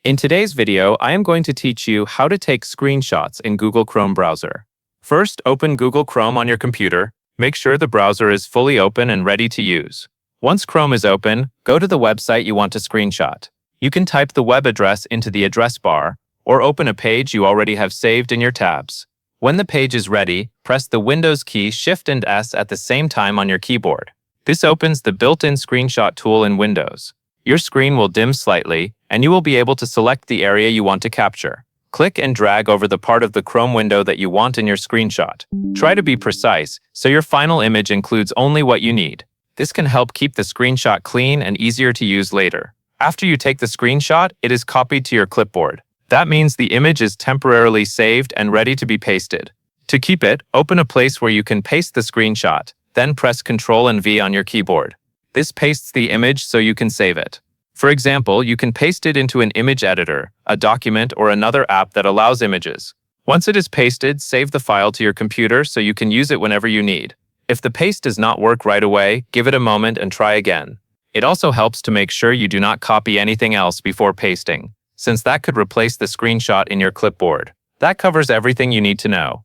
In today's video, I am going to teach you how to take screenshots in Google Chrome browser. First, open Google Chrome on your computer. Make sure the browser is fully open and ready to use. Once Chrome is open, go to the website you want to screenshot. You can type the web address into the address bar or open a page you already have saved in your tabs. When the page is ready, press the Windows key Shift and S at the same time on your keyboard. This opens the built-in screenshot tool in Windows. Your screen will dim slightly, and you will be able to select the area you want to capture. Click and drag over the part of the Chrome window that you want in your screenshot. Try to be precise, so your final image includes only what you need. This can help keep the screenshot clean and easier to use later. After you take the screenshot, it is copied to your clipboard. That means the image is temporarily saved and ready to be pasted. To keep it, open a place where you can paste the screenshot, then press Ctrl and V on your keyboard. This pastes the image so you can save it. For example, you can paste it into an image editor, a document, or another app that allows images. Once it is pasted, save the file to your computer so you can use it whenever you need. If the paste does not work right away, give it a moment and try again. It also helps to make sure you do not copy anything else before pasting, since that could replace the screenshot in your clipboard. That covers everything you need to know.